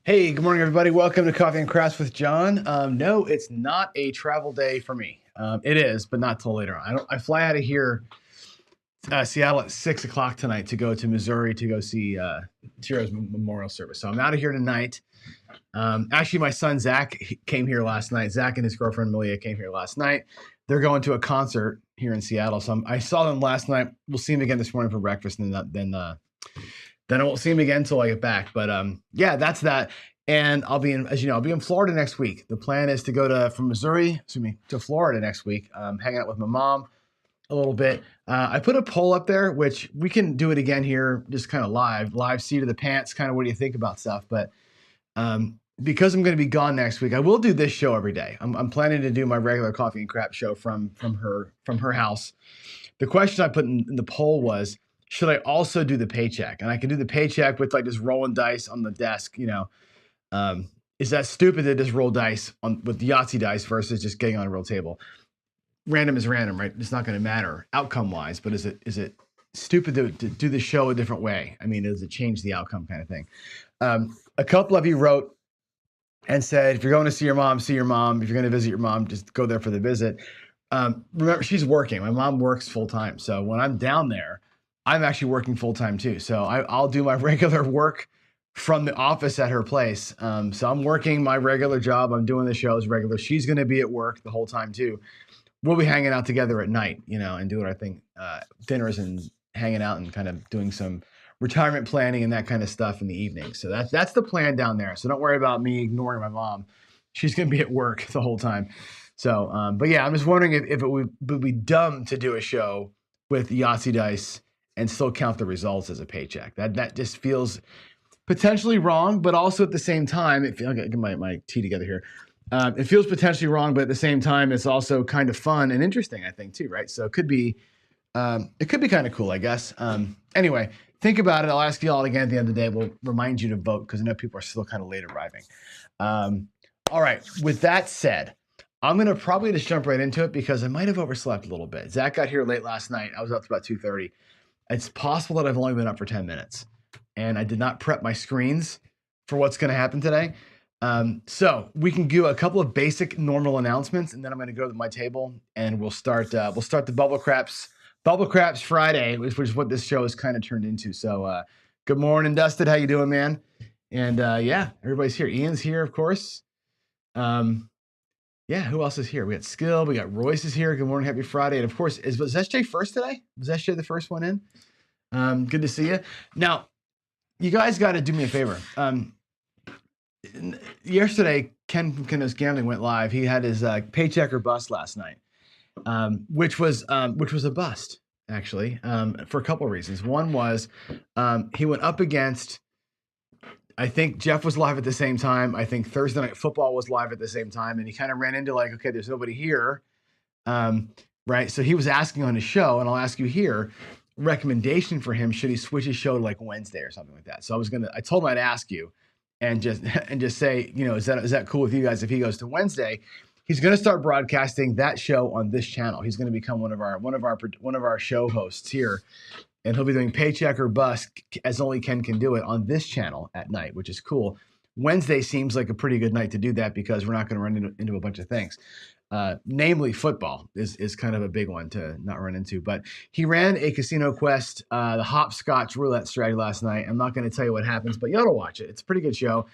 Hey, good morning, everybody. Welcome to Coffee and Crafts with John. No, it's not a travel day for me. It is, but not till later on. I fly out of here, Seattle at 6 o'clock tonight to go to Missouri to go see Tiro's memorial service. So I'm out of here tonight. Actually, my son Zach came here last night. Zach and his girlfriend Malia came here last night. They're going to a concert here in Seattle. So I saw them last night. We'll see them again this morning for breakfast, and then I won't see him again until I get back. But yeah, that's that. And I'll be in, as you know, I'll be in Florida next week. The plan is to go from Missouri, to Florida next week, hang out with my mom a little bit. I put a poll up there, which we can do it again here, just kind of live seat of the pants, kind of what do you think about stuff. But because I'm going to be gone next week, I will do this show every day. I'm planning to do my regular Coffee and Crap show from her house. The question I put in the poll was, should I also do the paycheck? And I can do the paycheck with like just rolling dice on the desk, is that stupid to just roll dice with the Yahtzee dice versus just getting on a real table? Random is random, right? It's not going to matter outcome wise, but is it stupid to do the show a different way? I mean, does it change the outcome kind of thing? A couple of you wrote and said, if you're going to see your mom, see your mom. If you're going to visit your mom, just go there for the visit. Remember, she's working. My mom works full time. So when I'm down there, I'm actually working full time too. So I'll do my regular work from the office at her place. So I'm working my regular job. I'm doing the shows regular. She's going to be at work the whole time too. We'll be hanging out together at night, and doing our thing, dinners and hanging out and kind of doing some retirement planning and that kind of stuff in the evening. So that's the plan down there. So don't worry about me ignoring my mom. She's going to be at work the whole time. So, but yeah, I'm just wondering if it would be dumb to do a show with Yahtzee dice and still count the results as a paycheck. That just feels potentially wrong, but also at the same time, I'll get my tea together here. It feels potentially wrong, but at the same time, it's also kind of fun and interesting, I think, too, right? So it could be kind of cool, I guess. Anyway, think about it. I'll ask you all again at the end of the day. We'll remind you to vote because I know people are still kind of late arriving. All right. With that said, I'm going to probably just jump right into it because I might have overslept a little bit. Zach got here late last night. I was up to about 2:30. It's possible that I've only been up for 10 minutes. And I did not prep my screens for what's going to happen today. So we can do a couple of basic normal announcements, and then I'm going to go to my table and we'll start the Bubble Craps Friday, which is what this show has kind of turned into. So good morning, Dustin. How you doing, man? And yeah, everybody's here. Ian's here, of course. Yeah, who else is here? We got Skill. We got Royce is here. Good morning, happy Friday. And of course, was SJ first today? Was SJ the first one in? Good to see you. Now, you guys got to do me a favor. Yesterday, Ken from Ken's Gambling went live. He had his paycheck or bust last night, which was a bust actually, for a couple of reasons. One was he went up against. I think Jeff was live at the same time. I think Thursday Night Football was live at the same time, and he kind of ran into like, okay, there's nobody here, right? So he was asking on his show, and I'll ask you here. Recommendation for him, should he switch his show to like Wednesday or something like that? So I told him I'd ask you and just say, is that cool with you guys if he goes to Wednesday? He's going to start broadcasting that show on this channel. He's going to become one of our show hosts here, and he'll be doing Paycheck or Bust as only Ken can do it on this channel at night, which is cool. Wednesday seems like a pretty good night to do that because we're not going to run into a bunch of things. Namely football is kind of a big one to not run into, but he ran a Casino Quest, the hopscotch roulette strategy last night. I'm not going to tell you what happens, but you ought to watch it. It's a pretty good show.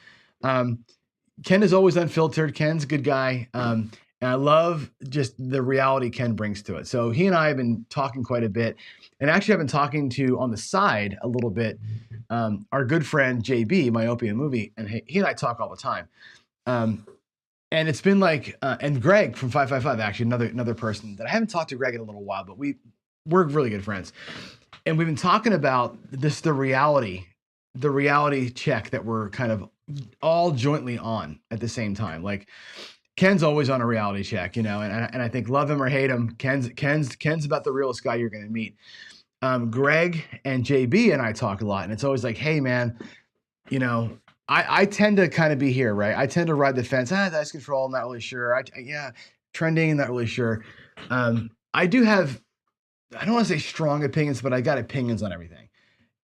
Ken is always unfiltered. Ken's a good guy. And I love just the reality Ken brings to it. So he and I have been talking quite a bit, and actually I've been talking to on the side a little bit, our good friend JB, Myopia Movie, and he and I talk all the time. And it's been like, and Greg from 555, actually another person that I haven't talked to Greg in a little while, but we're really good friends. And we've been talking about the reality check that we're kind of all jointly on at the same time. Like Ken's always on a reality check, and I think love him or hate him, Ken's about the realest guy you're going to meet. Greg and JB and I talk a lot, and it's always like, hey man, I tend to kind of be here, right? I tend to ride the fence. That's control. I'm not really sure. Trending, not really sure. I do have, I don't want to say strong opinions, but I got opinions on everything.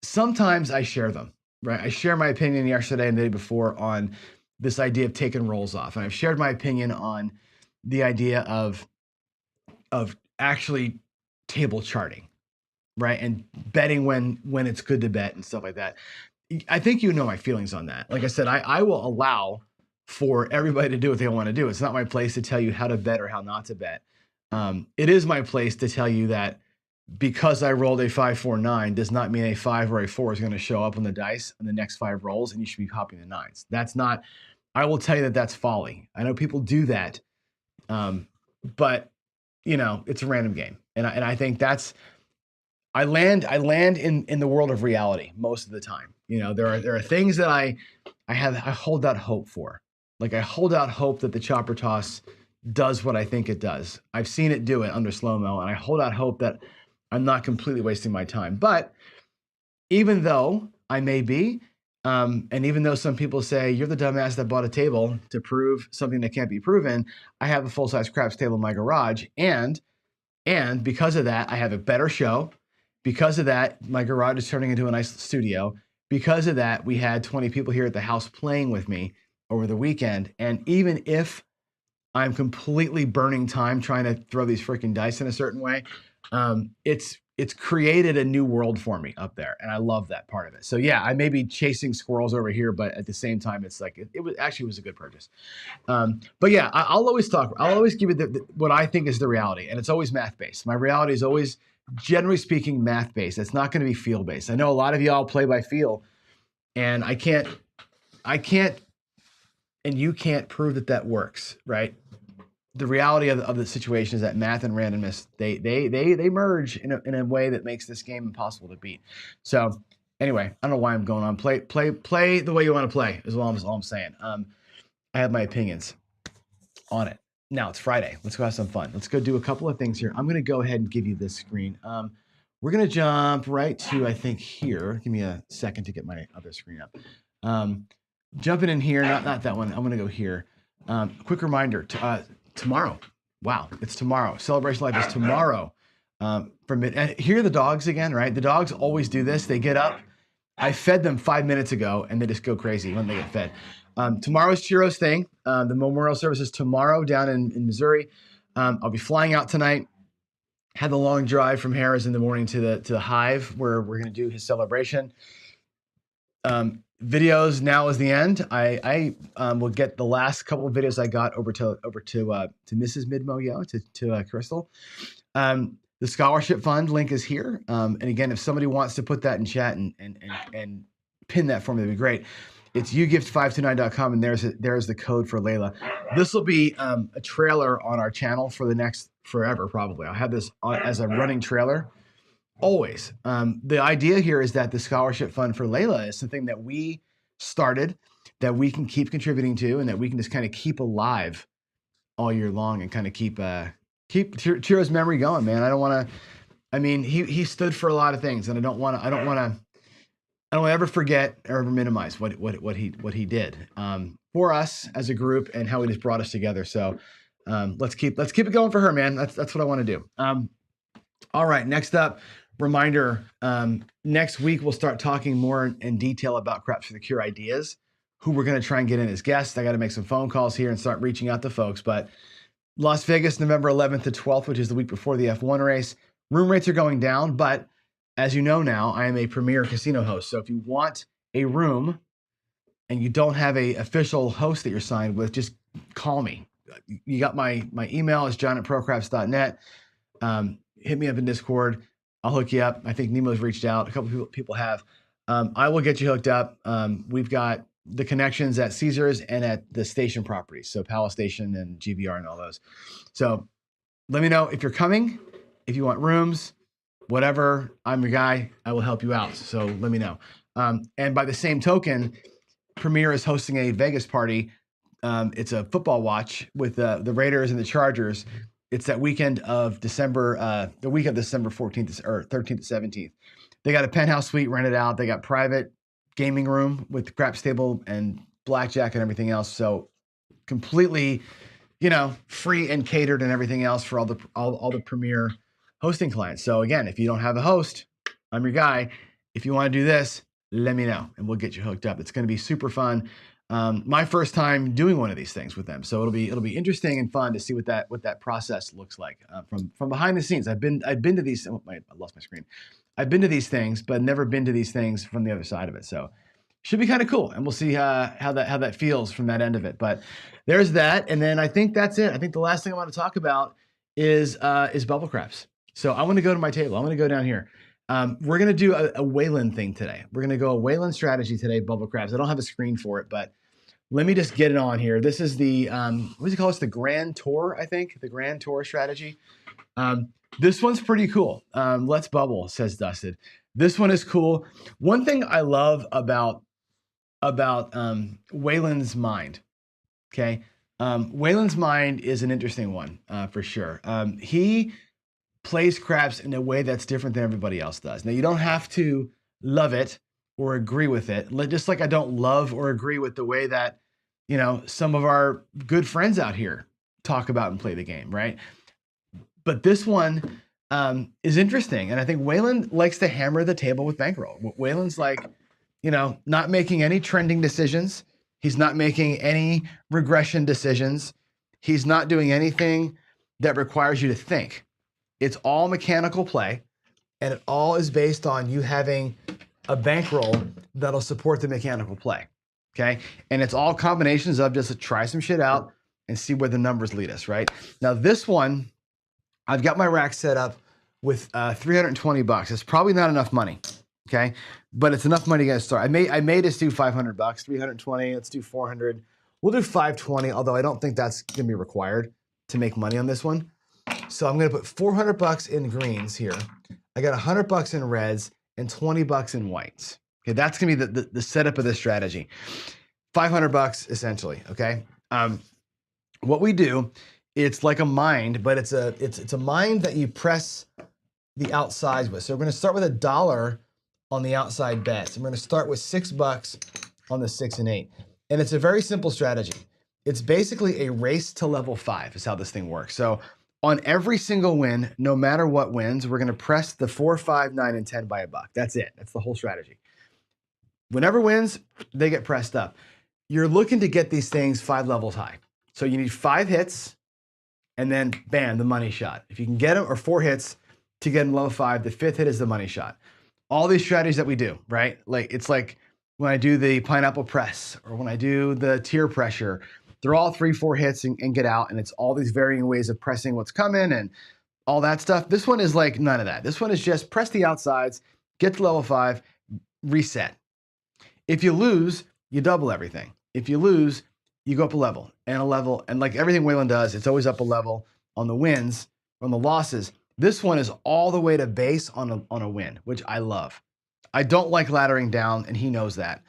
Sometimes I share them, right? I shared my opinion yesterday and the day before on this idea of taking rolls off. And I've shared my opinion on the idea of actually table charting, right? And betting when it's good to bet and stuff like that. I think you know my feelings on that. Like I said, I will allow for everybody to do what they want to do. It's not my place to tell you how to bet or how not to bet. It is my place to tell you that because I rolled a 5-4-9 does not mean a 5 or a 4 is going to show up on the dice on the next 5 rolls and you should be popping the 9s. That's not, I will tell you that that's folly. I know people do that, but you know, it's a random game. And I think that's, I land in the world of reality most of the time. You know, there are things that I hold out hope for. Like I hold out hope that the chopper toss does what I think it does. I've seen it do it under slow-mo, and I hold out hope that I'm not completely wasting my time. But even though I may be, and even though some people say you're the dumbass that bought a table to prove something that can't be proven, I have a full-size craps table in my garage, and because of that, I have a better show. Because of that, my garage is turning into a nice studio. Because of that, we had 20 people here at the house playing with me over the weekend. And even if I'm completely burning time trying to throw these freaking dice in a certain way, it's created a new world for me up there. And I love that part of it. So yeah, I may be chasing squirrels over here, but at the same time, it's like, it was actually was a good purchase. But yeah, I'll always give you what I think is the reality. And it's always math-based. My reality is always, generally speaking, math-based. It's not going to be feel-based. I know a lot of y'all play by feel, and I can't, and you can't prove that works, right? The reality of the situation is that math and randomness, they merge in a way that makes this game impossible to beat. So anyway, I don't know why I'm going on. Play the way you want to play is all I'm saying. I have my opinions on it. Now it's Friday. Let's go have some fun. Let's go do a couple of things here. I'm going to go ahead and give you this screen. We're going to jump right to, I think, here. Give me a second to get my other screen up. Jumping in here, not that one. I'm going to go here. Quick reminder, tomorrow. Wow, it's tomorrow. Celebration Life is tomorrow. And here are the dogs again, right? The dogs always do this. They get up. I fed them 5 minutes ago, and they just go crazy when they get fed. Tomorrow's Chiro's thing. The memorial service is tomorrow down in Missouri. I'll be flying out tonight. Had the long drive from Harris in the morning to the Hive, where we're going to do his celebration. Videos now is the end. I will get the last couple of videos I got over to Mrs. Midmo, to Crystal. The scholarship fund link is here. And again, if somebody wants to put that in chat and pin that for me, that'd be great. It's yougift529.com, and there's the code for Layla. This will be a trailer on our channel for the next forever, probably. I'll have this as a running trailer. Always. The idea here is that the scholarship fund for Layla is something that we started, that we can keep contributing to, and that we can just kind of keep alive all year long and kind of keep Chiro's memory going, man. I don't want to, I mean, he stood for a lot of things, and I don't want to ever forget or ever minimize what he did for us as a group and how he just brought us together. So let's keep it going for her, man. That's what I want to do. All right, next up, reminder, next week we'll start talking more in detail about Craps for the Cure ideas, who we're going to try and get in as guests. I got to make some phone calls here and start reaching out to folks. But Las Vegas, November 11th to 12th, which is the week before the F1 race. Room rates are going down, but as you know now, I am a premier casino host. So if you want a room and you don't have a official host that you're signed with, just call me. You got my email is john@procraps.net. Hit me up in Discord. I'll hook you up. I think Nemo's reached out. A couple people have. I will get you hooked up. We've got the connections at Caesars and at the station properties. So Palace Station and GVR and all those. So let me know if you're coming, if you want rooms, whatever. I'm your guy. I will help you out. So let me know. And by the same token, Premier is hosting a Vegas party. It's a football watch with the Raiders and the Chargers. It's that weekend of December, the week of December 14th or 13th to 17th. They got a penthouse suite rented out. They got private gaming room with craps table and blackjack and everything else. So completely, free and catered and everything else for all the Premier hosting clients. So again, if you don't have a host, I'm your guy. If you want to do this, let me know and we'll get you hooked up. It's going to be super fun. My first time doing one of these things with them, so it'll be interesting and fun to see what that process looks like from behind the scenes. I've been to these. Oh, I lost my screen. I've been to these things, but never been to these things from the other side of it. So should be kind of cool, and we'll see how that feels from that end of it. But there's that, and then I think that's it. I think the last thing I want to talk about is bubble craps. So I want to go to my table. I'm going to go down here. We're going to do a Waylon thing today. We're going to go a Waylon strategy today, bubble craps. I don't have a screen for it, but let me just get it on here. This is the, what does he call this? The Grand Tour, I think. The Grand Tour strategy. This one's pretty cool. Let's bubble, says Dusted. This one is cool. One thing I love about Waylon's mind, okay? Waylon's mind is an interesting one, for sure. He plays craps in a way that's different than everybody else does. Now, you don't have to love it or agree with it, just like I don't love or agree with the way that, you know, some of our good friends out here talk about and play the game, right? But this one is interesting, and I think Waylon likes to hammer the table with bankroll. Waylon's like, you know, not making any trending decisions. He's not making any regression decisions. He's not doing anything that requires you to think. It's all mechanical play, and it all is based on you having a bankroll that'll support the mechanical play, okay? And it's all combinations of just to try some shit out and see where the numbers lead us, right? Now this one, I've got my rack set up with $320. It's probably not enough money, okay? But it's enough money to get started. I made us do $500, 320, let's do 400. We'll do 520, although I don't think that's gonna be required to make money on this one. So I'm gonna put $400 in greens here. I got $100 in reds and $20 in whites. Okay, that's gonna be the setup of this strategy. $500 essentially, okay? What we do, it's like a mind, but it's a mind that you press the outsides with. So we're gonna start with $1 on the outside bets. I'm gonna start with $6 on the 6 and 8. And it's a very simple strategy. It's basically a race to level 5 is how this thing works. So on every single win, no matter what wins, we're gonna press the 4, 5, 9, and 10 by $1. That's it, that's the whole strategy. Whenever wins, they get pressed up. You're looking to get these things 5 levels high. So you need 5 hits, and then bam, the money shot. If you can get them, or 4 hits to get them level 5, the 5th hit is the money shot. All these strategies that we do, right? Like it's like when I do the pineapple press, or when I do the tier pressure, they're all 3, 4 hits and get out, and it's all these varying ways of pressing what's coming and all that stuff. This one is like none of that. This one is just press the outsides, get to level 5, reset. If you lose, you double everything. If you lose, you go up a level, and like everything Waylon does, it's always up a level on the wins, on the losses. This one is all the way to base on a win, which I love. I don't like laddering down, and he knows that.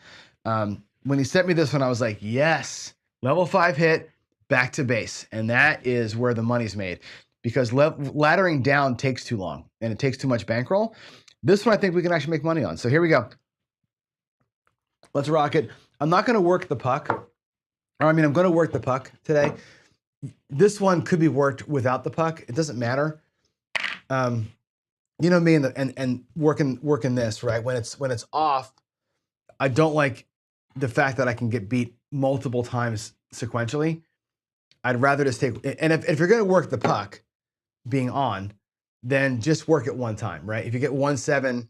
When he sent me this one, I was like, yes, level 5 hit, back to base. And that is where the money's made, because laddering down takes too long, and it takes too much bankroll. This one I think we can actually make money on. So here we go. Let's rock it. I'm not gonna work the puck. Or I mean, I'm gonna work the puck today. This one could be worked without the puck. It doesn't matter. You know me and working this, right? When it's off, I don't like the fact that I can get beat multiple times sequentially. I'd rather just take, and if you're gonna work the puck being on, then just work it one time, right? If you get 1-7,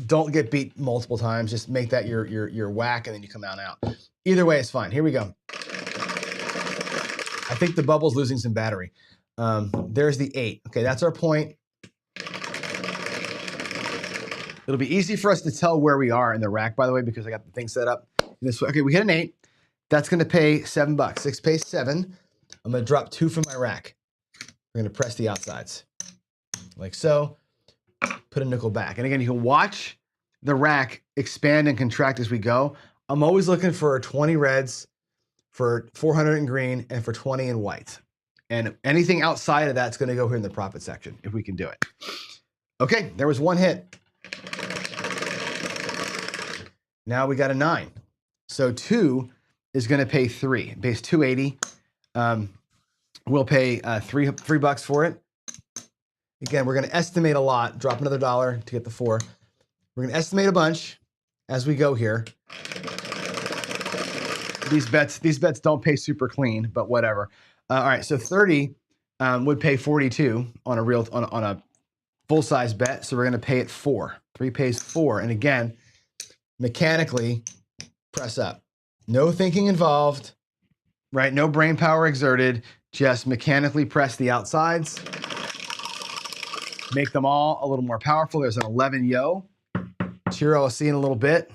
don't get beat multiple times. Just make that your whack, and then you come out. Either way, it's fine. Here we go. I think the bubble's losing some battery. There's the 8. Okay, that's our point. It'll be easy for us to tell where we are in the rack, by the way, because I got the thing set up this way. Okay, we hit an 8. That's gonna pay $7. 6 pays 7. I'm gonna drop 2 from my rack. We're gonna press the outsides, like so. Put a nickel back. And again, you can watch the rack expand and contract as we go. I'm always looking for 20 reds, for 400 in green, and for 20 in white. And anything outside of that's gonna go here in the profit section, if we can do it. Okay, there was 1 hit. Now we got a 9. So 2 is gonna pay 3. It pays $2.80. We'll pay $3 for it. Again, we're gonna estimate a lot, drop another $1 to get the 4. We're gonna estimate a bunch, as we go here. These bets don't pay super clean, but whatever. All right, so 30 would pay 42 on a full-size bet, so we're going to pay it 4. 3 pays 4, and again, mechanically press up. No thinking involved, right? No brain power exerted. Just mechanically press the outsides. Make them all a little more powerful. There's an 11 yo. Chiro will see in a little bit.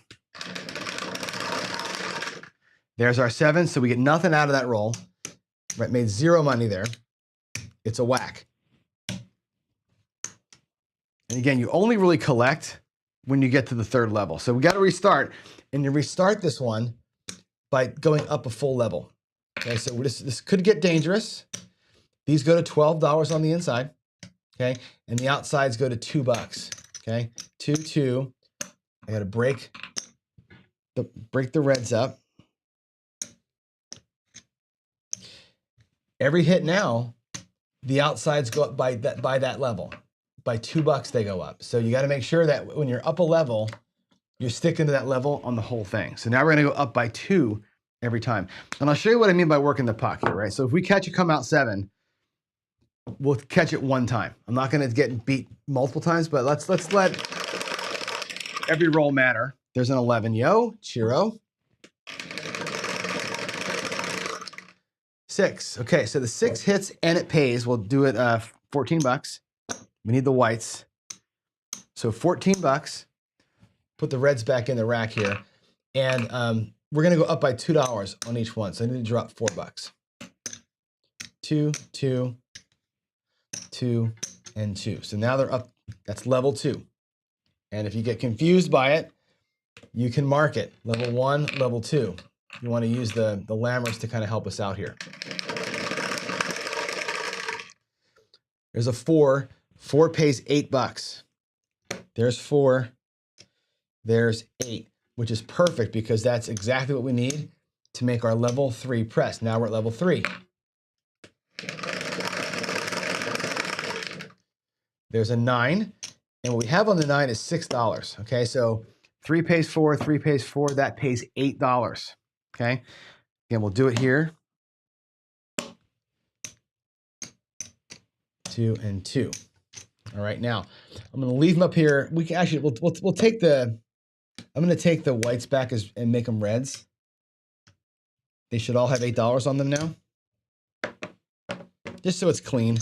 There's our 7, so we get nothing out of that roll. Right, made 0 money there. It's a whack. And again, you only really collect when you get to the 3rd level. So we got to restart, and you restart this one by going up a full level. Okay, so this could get dangerous. These go to $12 on the inside, okay, and the outsides go to $2. Okay, 2, 2. I got to break the reds up. Every hit now, the outsides go up by that level. By $2 they go up. So you got to make sure that when you're up a level, you're sticking to that level on the whole thing. So now we're going to go up by 2 every time. And I'll show you what I mean by working the puck here, right? So if we catch it come out 7, we'll catch it 1 time. I'm not going to get beat multiple times, but let's let every roll matter. There's an 11 yo, Chiro. 6. Okay, so the 6 hits and it pays. We'll do it $14. We need the whites. So $14. Put the reds back in the rack here. And we're going to go up by $2 on each one. So I need to drop $4. 2, 2, 2, and 2. So now they're up. That's level 2. And if you get confused by it, you can mark it. Level 1, level 2. You want to use the lammers to kind of help us out here. There's a 4. 4 pays $8. There's 4. There's 8, which is perfect because that's exactly what we need to make our level 3 press. Now we're at level 3. There's a 9. And what we have on the 9 is $6. Okay, so 3 pays 4, 3 pays 4. That pays $8. Okay, again, we'll do it here. 2 and 2. All right, now I'm going to leave them up here. We can actually we'll take the. I'm going to take the whites back and make them reds. They should all have $8 on them now, just so it's clean.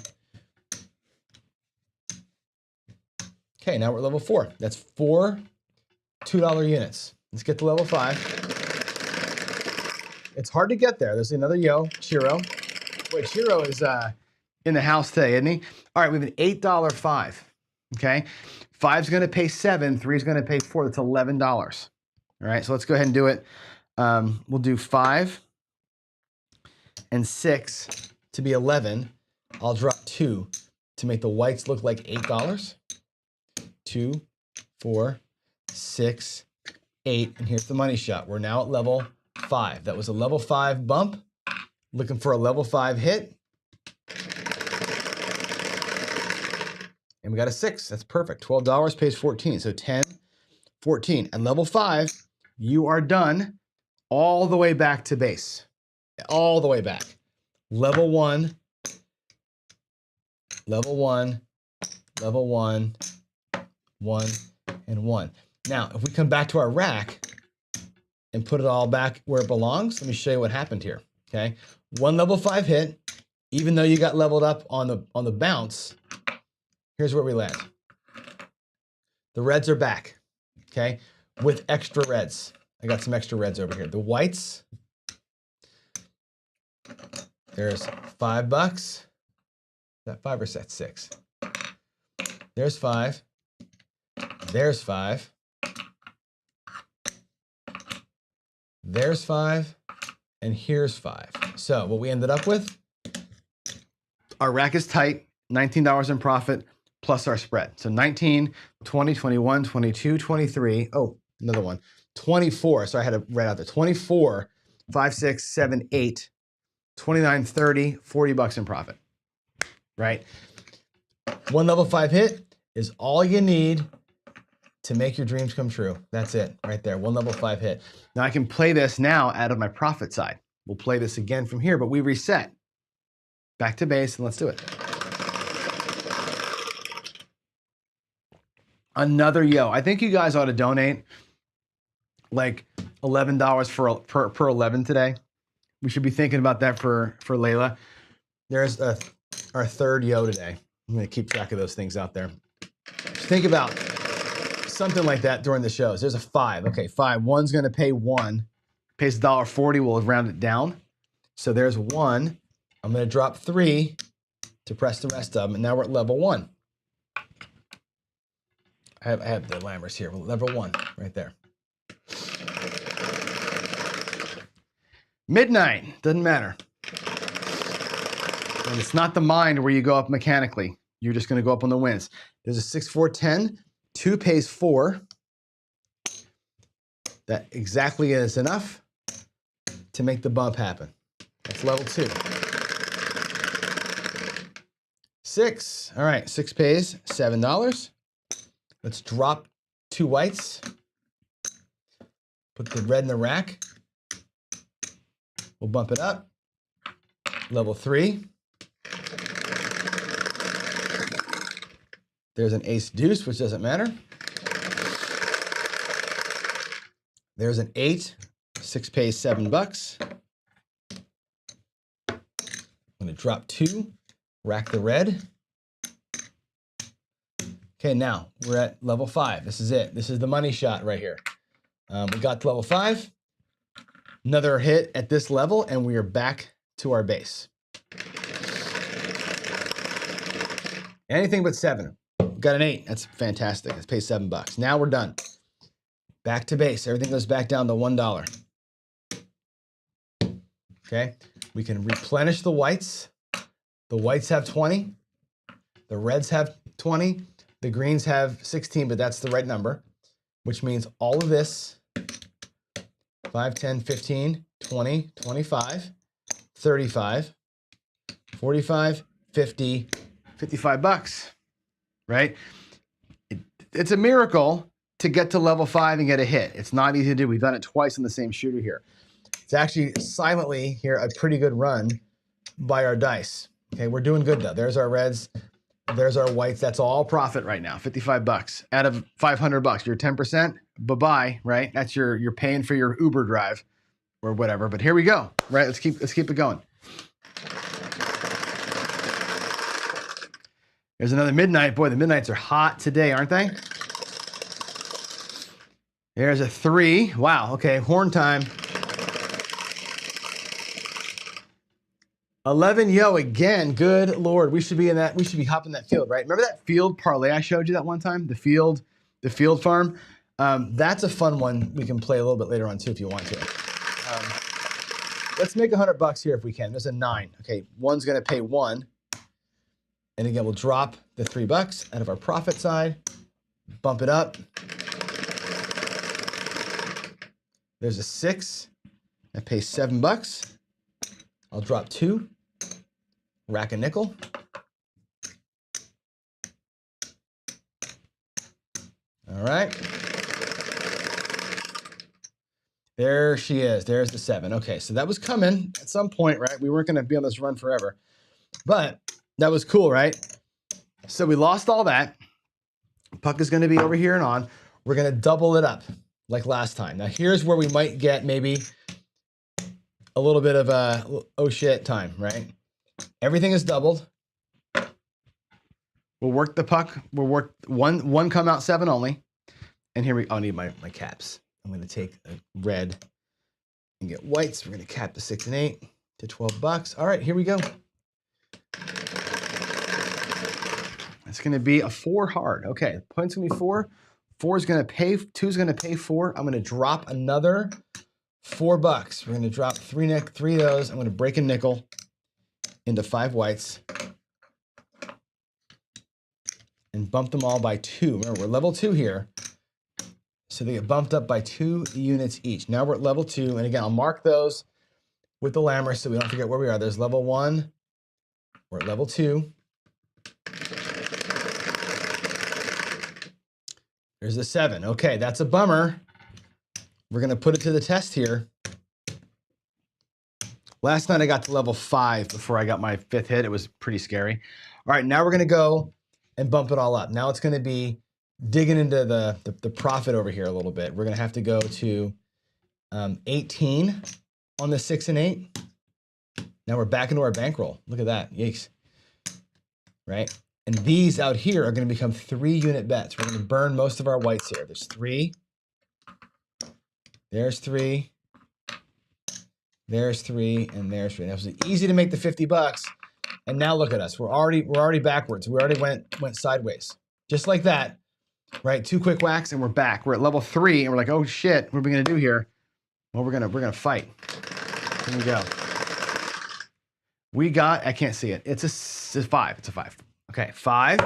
Okay, now we're at level 4. That's 4 $2 units. Let's get to level 5. It's hard to get there. There's another yo, Chiro. Wait, Chiro is in the house today, isn't he? All right, we have an $8 5. Okay, 5's going to pay 7. 3's going to pay 4. That's $11. All right, so let's go ahead and do it. We'll do 5 and 6 to be 11. I'll drop 2 to make the whites look like $8. 2, 4, 6, 8, and here's the money shot. We're now at level 5. That was a level 5 bump. Looking for a level 5 hit. And we got a 6. That's perfect. $12 pays 14. So 10, 14. At level 5, you are done all the way back to base. All the way back. Level 1, level 1, level 1, 1, and 1. Now, if we come back to our rack and put it all back where it belongs, let me show you what happened here. Okay, 1 level 5 hit, even though you got leveled up on the bounce. Here's where we land. The reds are back, okay, with extra reds. I got some extra reds over here. The whites, there's $5. Is that 5 or is that 6? There's 5. There's 5. There's 5. And here's 5. So what we ended up with, our rack is tight, $19 in profit plus our spread. So 19, 20, 21, 22, 23. Oh, another one. 24. So I had to write out there. 24, 5, 6, 7, 8, 29, 30, $40 in profit. Right? 1 level 5 hit is all you need to make your dreams come true. That's it right there. One level 5 hit. Now I can play this now out of my profit side. We'll play this again from here, but we reset. Back to base and let's do it. Another yo. I think you guys ought to donate like $11 per 11 today. We should be thinking about that for Layla. There's our third yo today. I'm going to keep track of those things out there. Just think about something like that during the shows. There's a 5. Okay, 5. 1's going to pay 1. Pays $1.40. We'll round it down. So there's 1. I'm going to drop 3 to press the rest of them. And now we're at level 1. I have the lammers here. Level 1 right there. Midnight. Doesn't matter. And it's not the mind where you go up mechanically. You're just going to go up on the wins. There's a 6, 4, 10. 2 pays 4. That exactly is enough to make the bump happen. That's level 2. 6. All right, 6 pays $7. Let's drop 2 whites. Put the red in the rack. We'll bump it up. Level 3. There's an ace deuce, which doesn't matter. There's an 8. 6 pays $7. I'm going to drop 2, rack the red. Okay, now we're at level 5. This is it. This is the money shot right here. We got to level 5. Another hit at this level, and we are back to our base. Anything but 7. Got an 8. That's fantastic. Let's pay $7. Now we're done. Back to base. Everything goes back down to $1. Okay. We can replenish the whites. The whites have 20. The reds have 20. The greens have 16, but that's the right number, which means all of this, 5, 10, 15, 20, 25, 35, 45, 50, $55, right? It's a miracle to get to level 5 and get a hit. It's not easy to do. We've done it twice on the same shooter here. It's actually silently here a pretty good run by our dice. Okay, we're doing good though. There's our reds. There's our whites. That's all profit right now. $55 out of $500. You're 10%. Bye-bye, right? That's you're paying for your Uber drive or whatever. But here we go. Right? Let's keep it going. There's another midnight. Boy, the midnights are hot today, aren't they? There's a 3. Wow. Okay, horn time. 11 yo again. Good Lord. We should be in that. We should be hopping that field, right? Remember that field parlay I showed you that one time? The field farm. That's a fun one. We can play a little bit later on too if you want to. Let's make $100 here if we can. There's a 9. Okay, 1's going to pay 1. And again, we'll drop the $3 out of our profit side. Bump it up. There's a 6 that pays $7. I'll drop 2. Rack a nickel. All right. There she is. There's the 7. Okay, so that was coming at some point, right? We weren't going to be on this run forever. But that was cool, right? So we lost all that. Puck is going to be over here and on. We're going to double it up like last time. Now, here's where we might get maybe a little bit of a oh shit time, right? Everything is doubled. We'll work the puck. We'll work one come out 7 only. And here I need my caps. I'm going to take a red and get whites. We're going to cap the 6 and 8 to $12. All right, here we go. It's going to be a 4 hard. Okay, point's going to be 4. 4 is going to pay. 2 is going to pay 4. I'm going to drop another $4. We're going to drop 3 of those. I'm going to break a nickel into 5 whites and bump them all by 2. Remember, we're level 2 here. So they get bumped up by 2 units each. Now we're at level 2. And again, I'll mark those with the lammer so we don't forget where we are. There's level 1. We're at level 2. There's a 7. Okay, that's a bummer. We're going to put it to the test here. Last night I got to level 5 before I got my 5th hit. It was pretty scary. All right, now we're going to go and bump it all up. Now it's going to be digging into the profit over here a little bit. We're going to have to go to 18 on the 6 and 8. Now we're back into our bankroll. Look at that. Yikes. Right? And these out here are going to become 3-unit bets. We're going to burn most of our whites here. There's 3. There's 3. There's 3, and there's 3. Now it was easy to make the $50, and now look at us. We're already backwards. We already went sideways, just like that, right? 2 quick whacks, and we're back. We're at level 3, and we're like, oh shit, what are we gonna do here? Well, we're gonna fight. Here we go. We got, I can't see it. It's a 5. It's a 5. Okay, 5.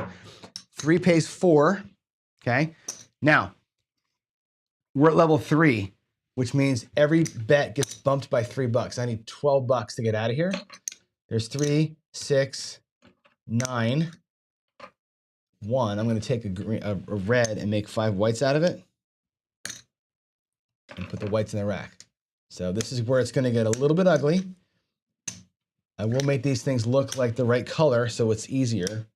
3 pays 4. Okay. Now we're at level 3. Which means every bet gets bumped by $3. I need $12 to get out of here. There's 3, 6, 9, 1. I'm going to take a red and make 5 whites out of it. And put the whites in the rack. So this is where it's going to get a little bit ugly. I will make these things look like the right color so it's easier.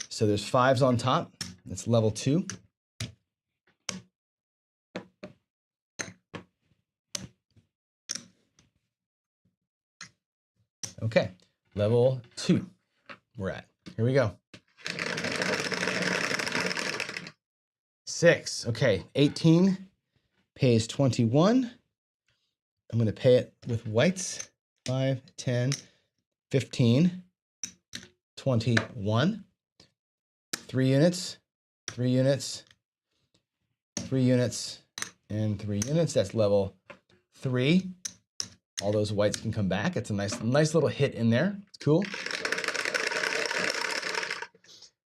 So there's 5s on top. That's level 2. Okay, level 2 we're at. Here we go. 6, okay, 18 pays 21. I'm gonna pay it with whites. 5, 10, 15, 21. 3 units, 3 units, 3 units, and 3 units. That's level 3. All those whites can come back. It's a nice little hit in there. It's cool.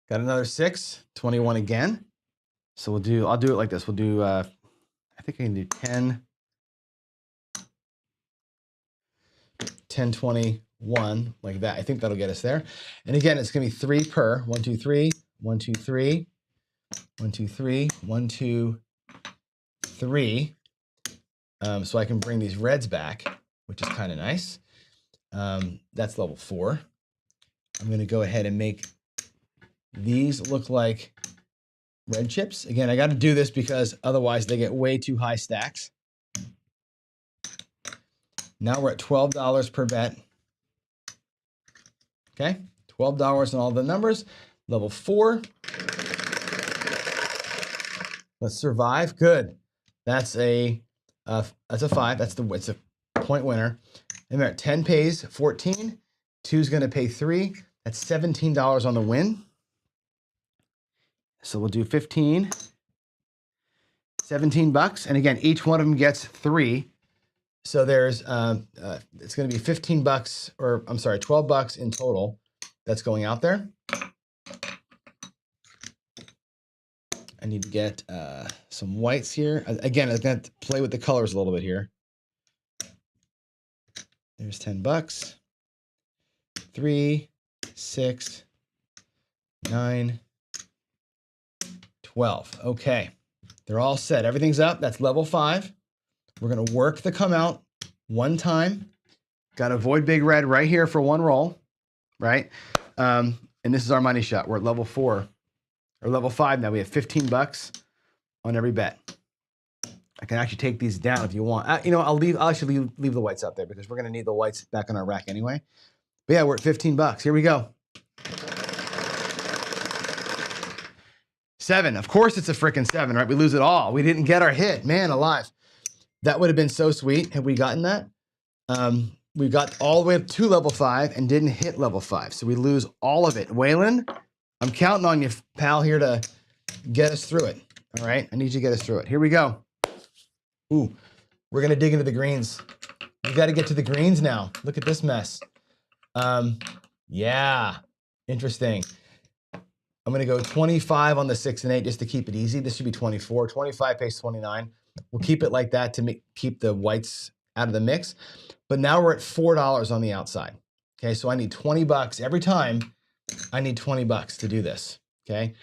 Got another 6, 21 again. So I'll do it like this. We'll do, I think I can do 10, 10, 21, like that. I think that'll get us there. And again, it's gonna be 3 per. 1, 2, 3, 1, 2, 3, 1, 2, 3, 1, 2, 3. So I can bring these reds back, which is kind of nice. That's level 4. I'm gonna go ahead and make these look like red chips. Again, I gotta do this because otherwise they get way too high stacks. Now we're at $12 per bet. Okay, $12 on all the numbers. Level 4. Let's survive, good. That's a 5, it's a point winner. And we're at 10 pays 14, 2 is gonna pay 3. That's $17 on the win. So we'll do 15, $17. And again, each one of them gets 3. So there's, it's gonna be $15, or I'm sorry, $12 in total that's going out there. I need to get some whites here. Again, I'm gonna play with the colors a little bit here. There's $10. 3, 6, 9, 12. Okay, they're all set. Everything's up. That's level 5. We're gonna work the come out one time. Got to avoid big red right here for 1 roll, right? And this is our money shot. We're at level 4 or level 5 now. We have $15 on every bet. I can actually take these down if you want. You know, I'll actually leave the whites out there because we're gonna need the whites back on our rack anyway. But yeah, we're at $15. Here we go. 7. Of course it's a freaking 7, right? We lose it all. We didn't get our hit. Man alive. That would have been so sweet had we gotten that. We got all the way up to level 5 and didn't hit level 5. So we lose all of it. Waylon, I'm counting on you, pal, here to get us through it. All right, I need you to get us through it. Here we go. Ooh, we're gonna dig into the greens. We gotta get to the greens now. Look at this mess. Yeah, interesting. I'm gonna go 25 on the 6 and 8 just to keep it easy. This should be 24. 25 pays 29. We'll keep it like that to keep the whites out of the mix. But now we're at $4 on the outside. Okay, so I need $20 every time. I need $20 to do this. Okay,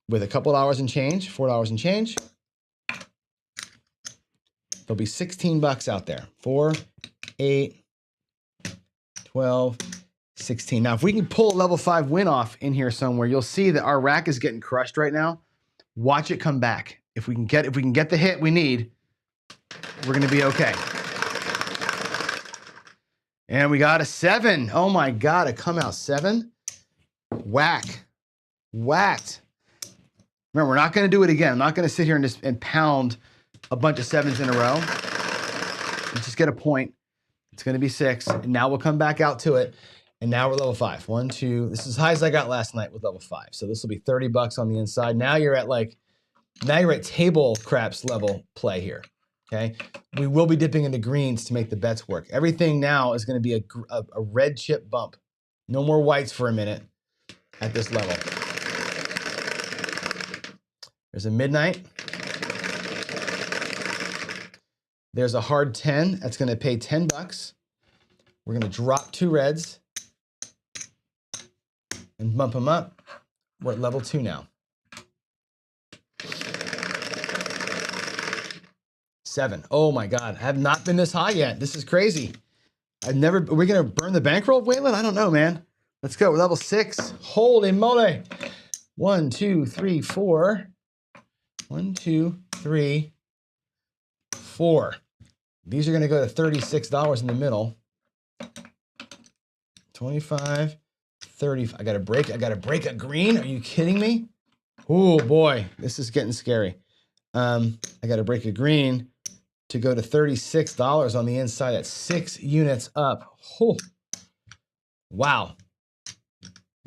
with a couple dollars and change, $4 and change. There'll be 16 bucks out there. 4, 8, 12, 16. Now, if we can pull a level 5 win off in here somewhere, you'll see that our rack is getting crushed right now. Watch it come back. If we can get the hit we need, we're going to be okay. And we got a 7. Oh my God, a come out 7. Whack. Whacked. Remember, we're not going to do it again. I'm not going to sit here and pound a bunch of 7s in a row. Let's just get a point. It's going to be 6. And now we'll come back out to it. And now we're level 5. 1, 2. This is as high as I got last night with level 5. So this will be 30 bucks on the inside. Now you're at table craps level play here. Okay. We will be dipping into greens to make the bets work. Everything now is going to be a red chip bump. No more whites for a minute at this level. There's a midnight. There's a hard 10. That's going to pay 10 bucks. We're going to drop 2 reds and bump them up. We're at level 2 now. 7. Oh my God. I have not been this high yet. This is crazy. Are we going to burn the bankroll, Waylon? I don't know, man. Let's go. We're level 6. Holy moly. 1, 2, 3, 4. 1, 2, 3, 4. These are going to go to $36 in the middle. 25, 30. I got to break a green. Are you kidding me? Oh boy, this is getting scary. I got to break a green to go to $36 on the inside. That's 6 units up. Oh. Wow.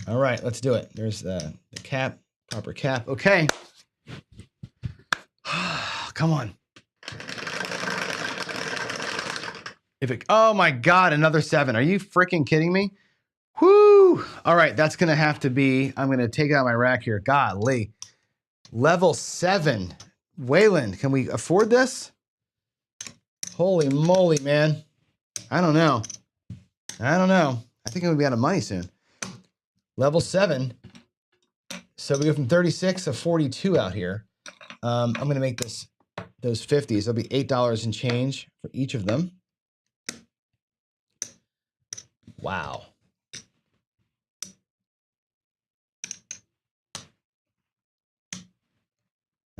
All right, let's do it. There's the cap, proper cap. Okay. Come on. Oh my God, another 7. Are you freaking kidding me? Whoo! All right, that's gonna have to be, I'm gonna take it out of my rack here. Golly. Level 7. Waylon, can we afford this? Holy moly, man. I don't know. I think I'm gonna be out of money soon. Level 7. So we go from 36 to 42 out here. I'm gonna make those 50s. That'll be $8 and change for each of them. Wow.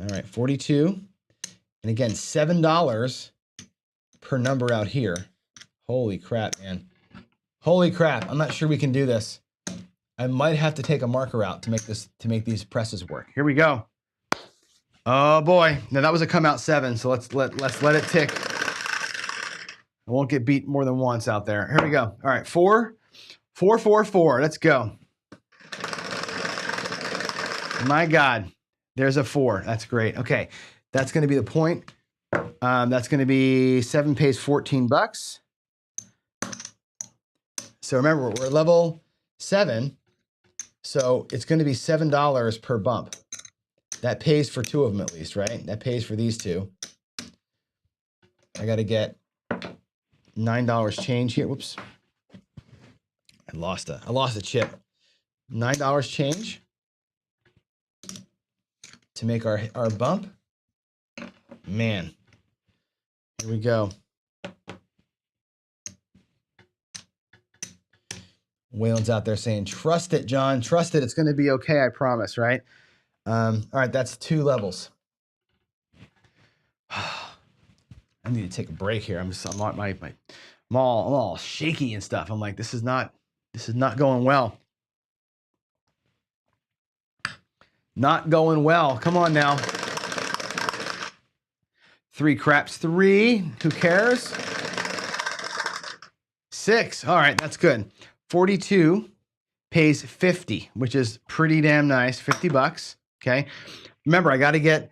All right, 42. And again, $7 per number out here. Holy crap, man. Holy crap. I'm not sure we can do this. I might have to take a marker out to make these presses work. Here we go. Oh boy. Now that was a come out 7, so let's let it tick. I won't get beat more than once out there. Here we go. All right, 4, 4, 4, 4. Let's go. My God, there's a 4. That's great. Okay, that's going to be the point. That's going to be 7 pays 14 bucks. So remember, we're level 7, so it's going to be $7 per bump. That pays for 2 of them at least, right? That pays for these 2. I got to get $9 change here. Whoops. I lost a chip. $9 change to make our bump. Man. Here we go. Waylon's out there saying, trust it, John. Trust it. It's going to be okay. I promise, right? All right. That's 2 levels. I need to take a break here. I'm all shaky and stuff. I'm like, this is not going well. Not going well. Come on now. 3 craps, 3. Who cares? 6. All right, that's good. 42 pays 50, which is pretty damn nice. 50 bucks. Okay. Remember, I got to get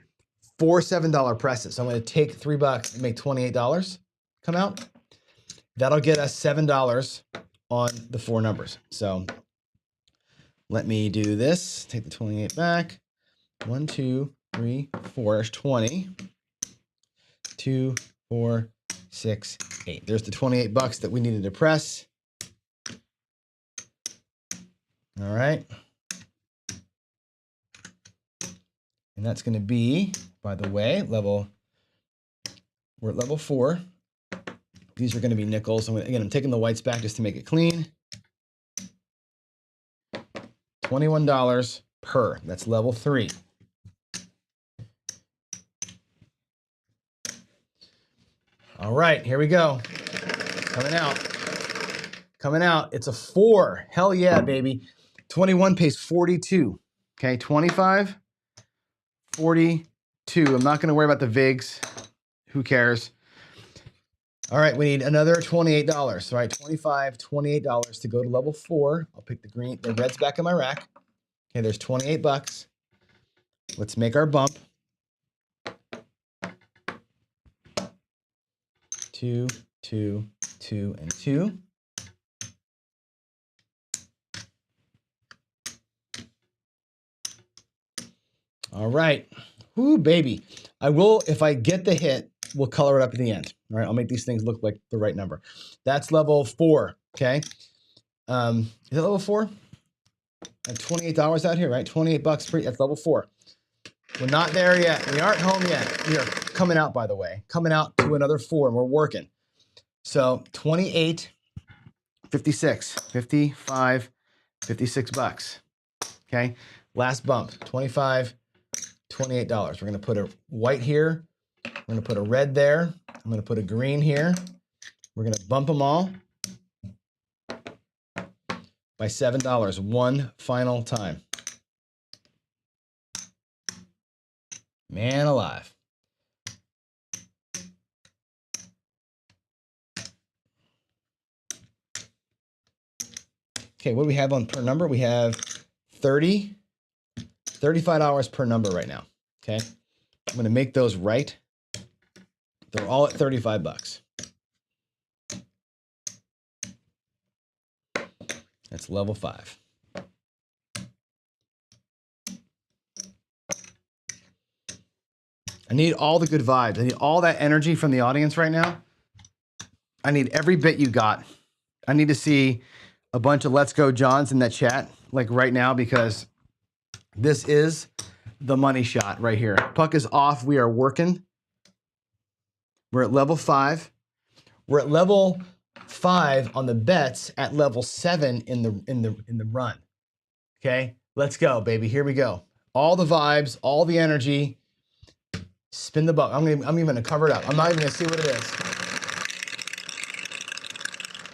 4 $7 presses. So I'm going to take $3 and make $28 come out. That'll get us $7 on the 4 numbers. So let me do this. Take the 28 back. 1, 2, 3, 4. There's 20. 2, 4, 6, 8. There's the 28 bucks that we needed to press. All right. And that's going to be, by the way, we're at level 4. These are going to be nickels. Again, I'm taking the whites back just to make it clean. $21 per. That's level 3. All right, here we go. Coming out. Coming out. It's a 4. Hell yeah, baby. 21 pays 42. Okay, 25, 42. I'm not going to worry about the VIGs. Who cares? All right, we need another $28. All right, $25, $28 to go to level 4. I'll pick the reds back in my rack. Okay, there's 28 bucks. Let's make our bump. 2, 2, 2, and 2. All right. Whoo, baby. I will, if I get the hit, we'll color it up at the end. All right, I'll make these things look like the right number. That's level 4, okay? Is it level 4? At $28 out here, right? 28 bucks free, that's level 4. We're not there yet. We aren't home yet. We are coming out, by the way. Coming out to another 4, and we're working. So 28, 56, 55, 56 bucks, okay? Last bump, 25, $28. We're going to put a white here. We're going to put a red there. I'm going to put a green here. We're going to bump them all by $7 one final time. Man alive. Okay, what do we have on per number? We have $35 per number right now, okay? I'm going to make those right. They're all at 35 bucks. That's level 5. I need all the good vibes. I need all that energy from the audience right now. I need every bit you got. I need to see a bunch of Let's Go Johns in that chat, like right now, because this is the money shot right here. Puck is off. We are working. We're at level 5. We're at level 5 on the bets at level 7 in the run. Okay, let's go, baby. Here we go. All the vibes, all the energy. Spin the buck. I'm even gonna cover it up. I'm not even gonna see what it is.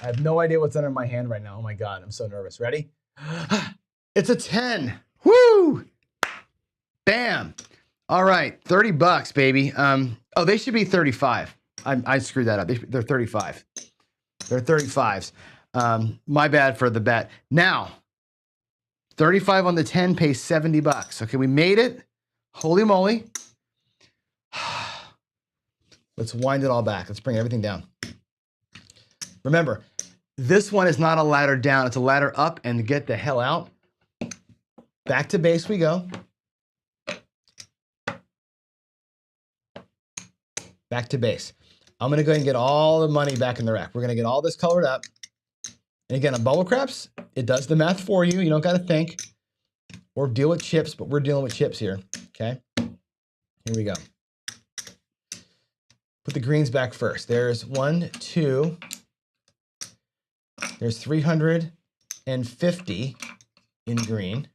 I have no idea what's under my hand right now. Oh my God, I'm so nervous. Ready? It's a 10. Woo! Bam. All right, 30 bucks, baby. Oh, they should be 35. I screwed that up. They're 35. They're 35s. My bad for the bet. Now, 35 on the 10 pays 70 bucks. Okay, we made it. Holy moly. Let's wind it all back. Let's bring everything down. Remember, this one is not a ladder down. It's a ladder up and get the hell out. Back to base we go. Back to base. I'm going to go ahead and get all the money back in the rack. We're going to get all this colored up. And again, on bubble craps, it does the math for you. You don't got to think or deal with chips, but we're dealing with chips here. Okay. Here we go. Put the greens back first. There's 1, 2. There's 350 in green.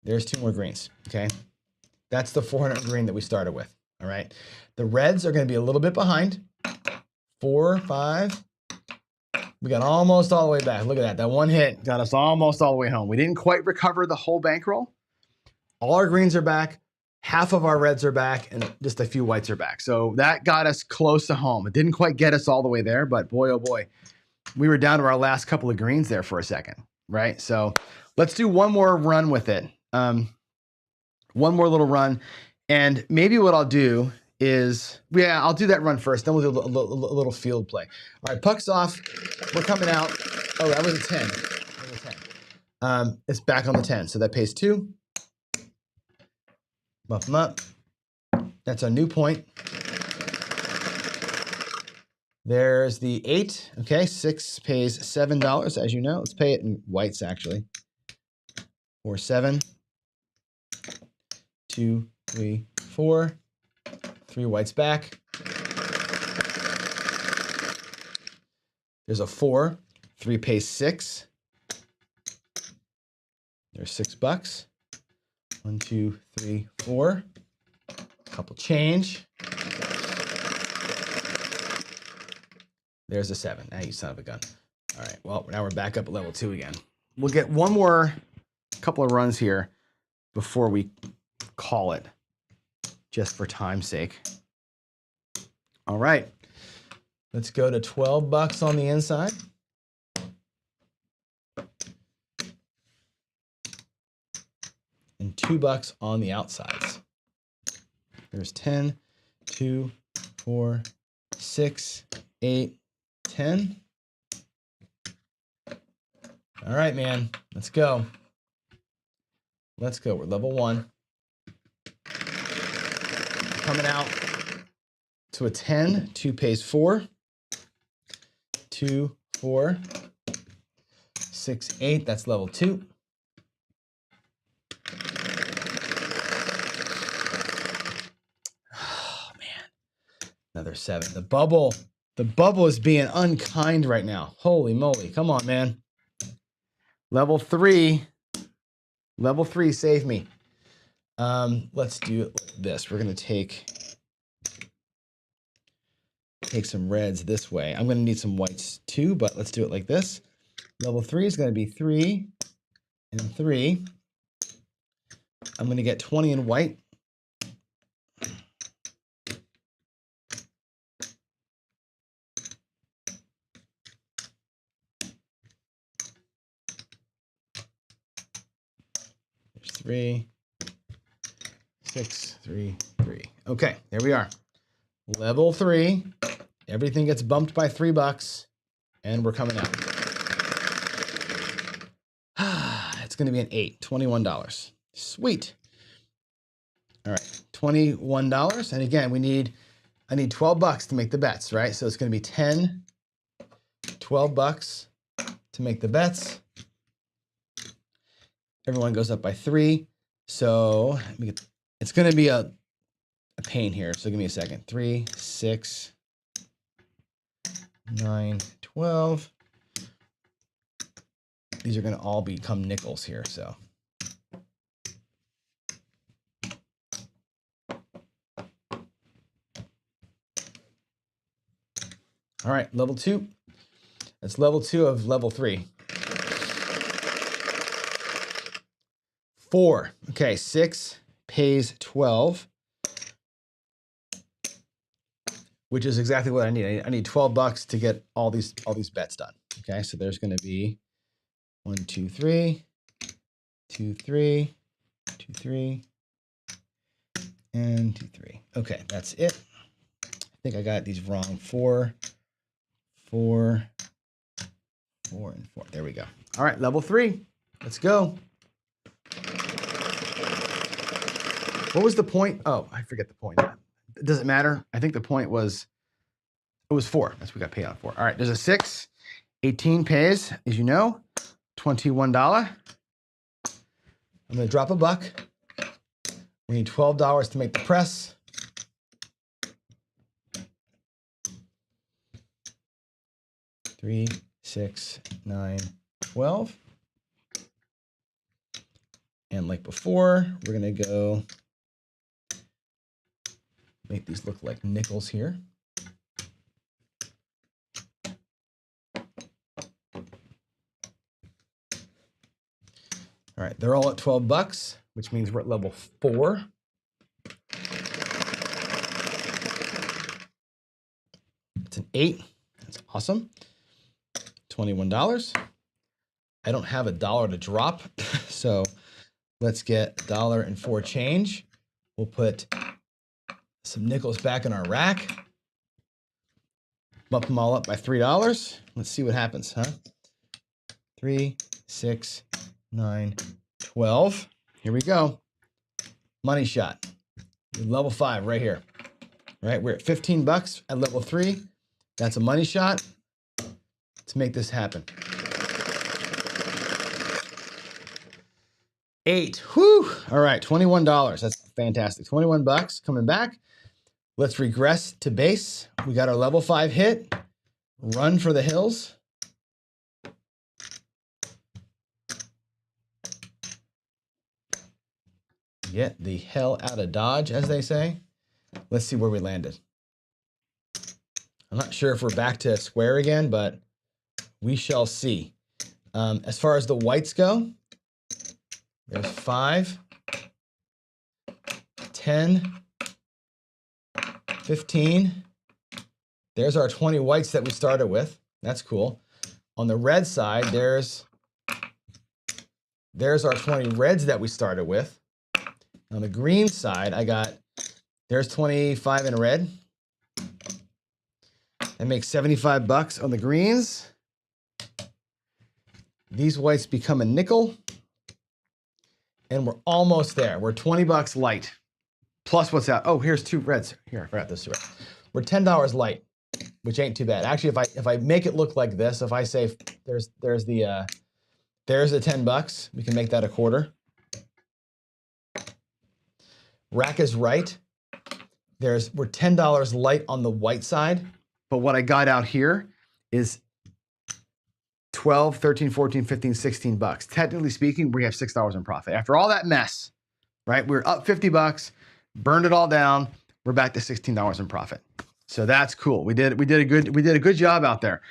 There's 2 more greens. Okay. That's the 400 green that we started with. All right. The reds are going to be a little bit behind. 4, 5. We got almost all the way back. Look at that. That one hit got us almost all the way home. We didn't quite recover the whole bankroll. All our greens are back. Half of our reds are back, and just a few whites are back. So that got us close to home. It didn't quite get us all the way there, but boy, oh boy, we were down to our last couple of greens there for a second, right? So let's do one more run with it. One more little run. And maybe what I'll do is, yeah, I'll do that run first. Then we'll do a little field play. All right, puck's off. We're coming out. Oh, that was a 10. That was a 10. It's back on the 10. So that pays 2. Buff them up. That's a new point. There's the 8. Okay, 6 pays $7, as you know. Let's pay it in whites, actually. 4, 7, 2, 3, 4, 3 whites back. There's a 4, 3 pays 6. There's $6. 1, 2, 3, 4. Couple change. There's a 7. Now you son of a gun. All right, well, now we're back up at level 2 again. We'll get one more couple of runs here before we call it, just for time's sake. All right, let's go to $12 on the inside. And $2 on the outsides. There's 10, 2, 4, 6, 8, 10. All right, man, let's go. Let's go, we're level 1. Coming out to a 10, 2 pays 4, 2, 4, 6, 8, that's level 2. Oh, man, another 7. The bubble is being unkind right now. Holy moly, come on, man. Level 3, save me. Let's do it like this. We're gonna take some reds this way. I'm gonna need some whites too, but let's do it like this. Level 3 is gonna be 3 and 3. I'm gonna get 20 in white. There's 3, 6, 3, 3. Okay, there we are. Level 3. Everything gets bumped by $3, and we're coming out. It's going to be an 8, $21. Sweet. All right, $21. And again, I need $12 to make the bets, right? So it's going to be 10, $12 to make the bets. Everyone goes up by 3. So it's going to be a pain here. So give me a second. 3, 6, 9, 12. These are going to all become nickels here. So all right, level 2. That's level 2 of level 3. 4. Okay, 6 pays 12, which is exactly what I need. I need $12 to get all these bets done. Okay, so there's going to be 1, 2, 3, 2, 3, 2, 3, and 2, 3. Okay, that's it. I think I got these wrong. 4, 4, 4, and 4. There we go. All right, level 3. Let's go. What was the point? Oh, I forget the point. Does it matter? I think the point was, it was 4. That's what we got paid on for. All right, there's a 6. 18 pays, as you know, $21. I'm going to drop $1. We need $12 to make the press. Three, 6, 9, 12. And like before, we're going to go make these look like nickels here. All right, they're all at $12, which means we're at level 4. It's an 8. That's awesome. $21. I don't have $1 to drop, so let's get $1.04 change. We'll put some nickels back in our rack. Bump them all up by $3. Let's see what happens, huh? 3, 6, 9, 12. Here we go. Money shot. Level 5 right here. Right, we're at $15 at level 3. That's a money shot. Let's make this happen. 8. Whew. All right, $21. That's fantastic. 21 bucks coming back. Let's regress to base. We got our level 5 hit. Run for the hills. Get the hell out of Dodge, as they say. Let's see where we landed. I'm not sure if we're back to square again, but we shall see. As far as the whites go, there's 5, 10, 15. There's our 20 whites that we started with. That's cool. On the red side, there's our 20 reds that we started with. On the green side, there's 25 in red. That makes 75 bucks on the greens. These whites become a nickel. And we're almost there. We're 20 bucks light. Plus what's out? Oh, here's 2 reds. Here, I forgot those 2 reds. We're $10 light, which ain't too bad. Actually, if I make it look like this, if I say there's the 10 bucks, we can make that a quarter. Rack is right. We're $10 light on the white side, but what I got out here is 12, 13, 14, 15, 16 bucks. Technically speaking, we have $6 in profit. After all that mess, right? We're up 50 bucks, burned it all down. We're back to $16 in profit. So that's cool. We did a good job out there.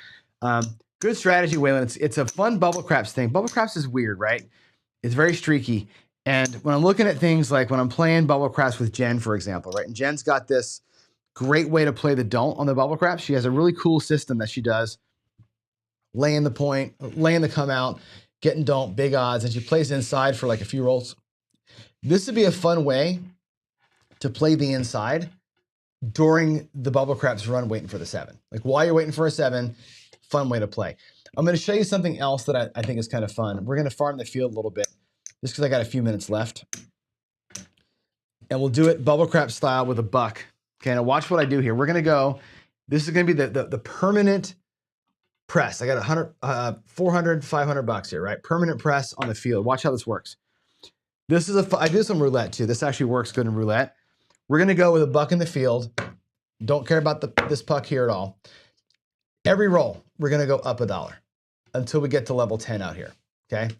Good strategy, Waylon. It's a fun bubble craps thing. Bubble craps is weird, right? It's very streaky. And when I'm looking at things like when I'm playing bubble craps with Jen, for example, right? And Jen's got this great way to play the don't on the bubble craps. She has a really cool system that she does. Laying the point, laying the come out, getting don't, big odds, and she plays inside for like a few rolls. This would be a fun way to play the inside during the bubble craps run waiting for the 7. Like while you're waiting for a 7, fun way to play. I'm going to show you something else that I think is kind of fun. We're going to farm the field a little bit just because I got a few minutes left. And we'll do it bubble crap style with a buck. Okay, now watch what I do here. We're going to go, this is going to be the permanent press. I got 400, 500 bucks here, right? Permanent press on the field. Watch how this works. I do some roulette too. This actually works good in roulette. We're going to go with a buck in the field. Don't care about this puck here at all. Every roll, we're going to go up $1 until we get to level 10 out here, okay?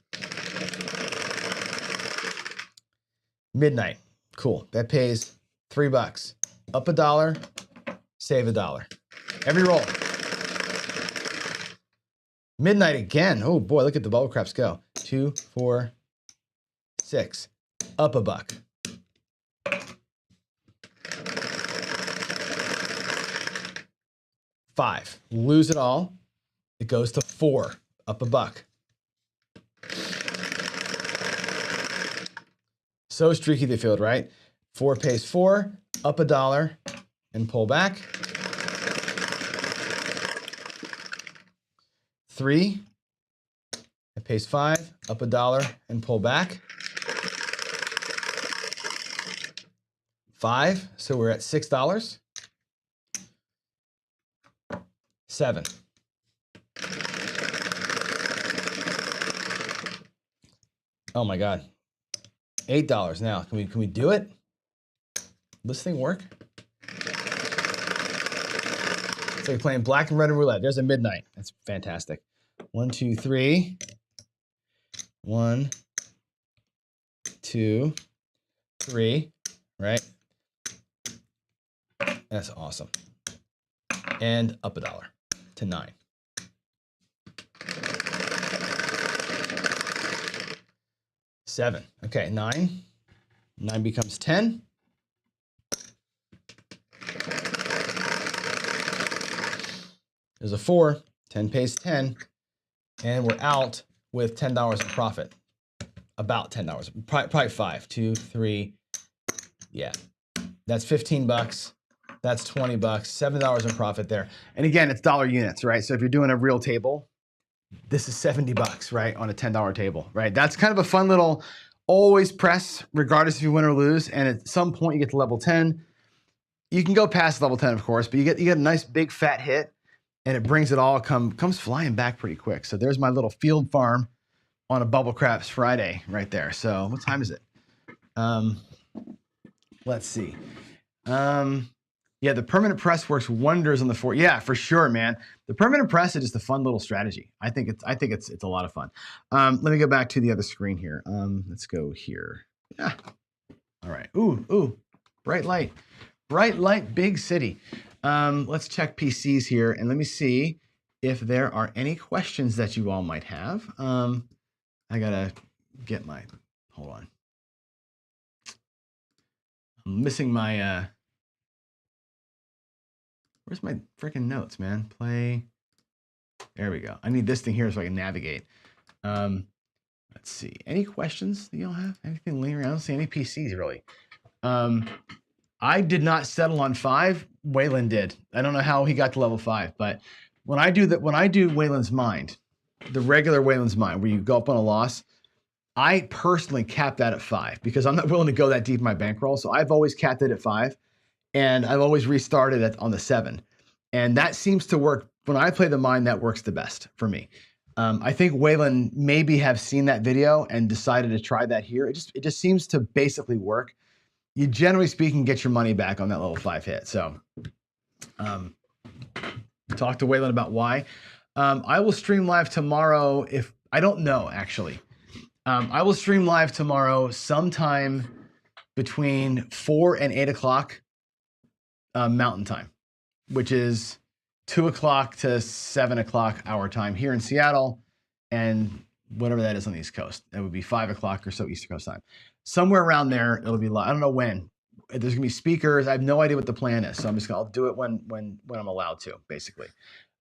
Midnight. Cool. That pays $3. Up $1, save $1. Every roll. Midnight again. Oh boy, look at the bubble craps go. 2, 4, 6. Up $1. $5. Lose it all. It goes to 4. Up $1. So streaky the field, right? 4 pays 4. Up $1 and pull back. 3. It pays 5. Up $1 and pull back. 5. So we're at $6. 7. Oh my God. $8 now. Can we do it? This thing work? It's like playing black and red and roulette. There's a midnight. That's fantastic. 1, 2, 3. 1, 2, 3. Right? That's awesome. And up $1 to 9. $7. Okay, 9. 9 becomes 10. There's a 4. 10 pays 10. And we're out with $10 in profit. About $10. Probably 5. 2, 3. Yeah. That's 15 bucks. That's 20 bucks. $7 in profit there. And again, it's dollar units, right? So if you're doing a real table, this is 70 bucks, right? On a $10 table, right? That's kind of a fun little always press, regardless if you win or lose. And at some point you get to level 10. You can go past level 10, of course, but you get a nice big fat hit and it brings it all, comes flying back pretty quick. So there's my little field farm on a Bubble Craps Friday right there. So what time is it? Let's see. Yeah, the permanent press works wonders on the 4. Yeah, for sure, man. The permanent press is just a fun little strategy. I think it's a lot of fun. Let me go back to the other screen here. Let's go here. Yeah. All right. Ooh, bright light, big city. Let's check PCs here and let me see if there are any questions that you all might have. I gotta get my. Hold on. I'm missing my. Where's my freaking notes, man? Play. There we go. I need this thing here so I can navigate. Let's see. Any questions that y'all have? Anything lingering? I don't see any PCs really. I did not settle on 5. Waylon did. I don't know how he got to level 5, but when I do Waylon's Mind, the regular Waylon's Mind, where you go up on a loss, I personally cap that at 5 because I'm not willing to go that deep in my bankroll. So I've always capped it at 5. And I've always restarted it on the 7. And that seems to work. When I play the mind, that works the best for me. I think Waylon maybe have seen that video and decided to try that here. It just seems to basically work. You generally speaking get your money back on that level 5 hit. So talk to Waylon about why. I will stream live tomorrow if I don't know actually. I will stream live tomorrow sometime between 4 and 8 o'clock. Mountain time, which is 2 o'clock to 7 o'clock our time here in Seattle, and whatever that is on the East Coast. That would be 5 o'clock or so East Coast time. Somewhere around there, it'll be live. I don't know when. There's gonna be speakers. I have no idea what the plan is, so I'll do it when I'm allowed to, basically.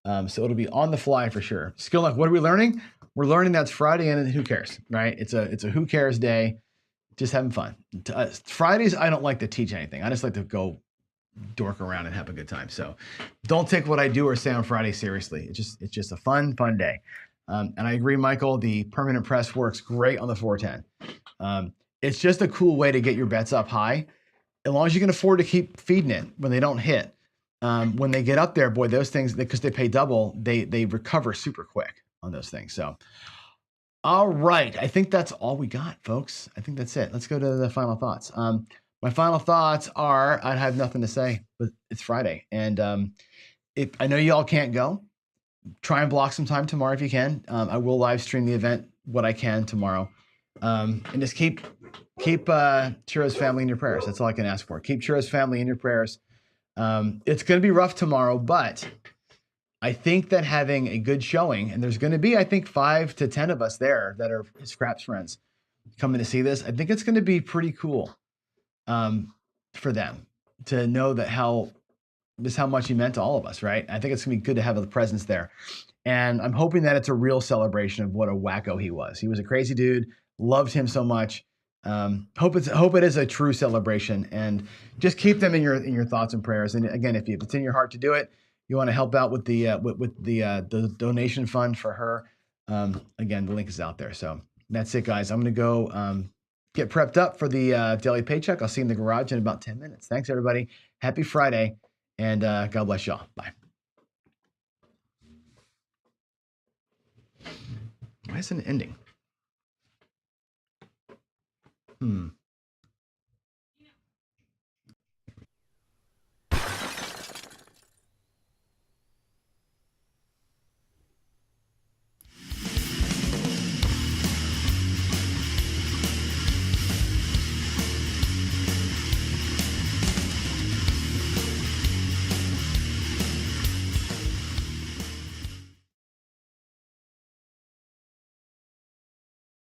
So it'll be on the fly for sure. Skill Luck. What are we learning? We're learning that's Friday, and who cares, right? It's a who cares day. Just having fun. Fridays, I don't like to teach anything. I just like to go dork around and have a good time. So don't take what I do or say on Friday seriously. It's just a fun day. And I agree, Michael, the permanent press works great on the 410. It's just a cool way to get your bets up high. As long as you can afford to keep feeding it when they don't hit. When they get up there, boy, those things, because they pay double, they recover super quick on those things. So, all right. I think that's all we got, folks. I think that's it. Let's go to the final thoughts. My final thoughts are, I have nothing to say, but it's Friday. And I know you all can't go. Try and block some time tomorrow if you can. I will live stream the event, what I can tomorrow. And just keep Churro's family in your prayers. That's all I can ask for. Keep Churro's family in your prayers. It's going to be rough tomorrow, but I think that having a good showing, and there's going to be, I think, 5 to 10 of us there that are his Craps friends coming to see this. I think it's going to be pretty cool. For them to know that how much he meant to all of us, right? I think it's gonna be good to have a presence there. And I'm hoping that it's a real celebration of what a wacko he was. He was a crazy dude, loved him so much. Hope it is a true celebration, and just keep them in your thoughts and prayers. And again, if it's in your heart to do it, you want to help out with the donation fund for her. Again, the link is out there. So that's it, guys. I'm gonna go get prepped up for the daily paycheck. I'll see you in the garage in about 10 minutes. Thanks, everybody. Happy Friday, and God bless y'all. Bye. Why isn't it ending?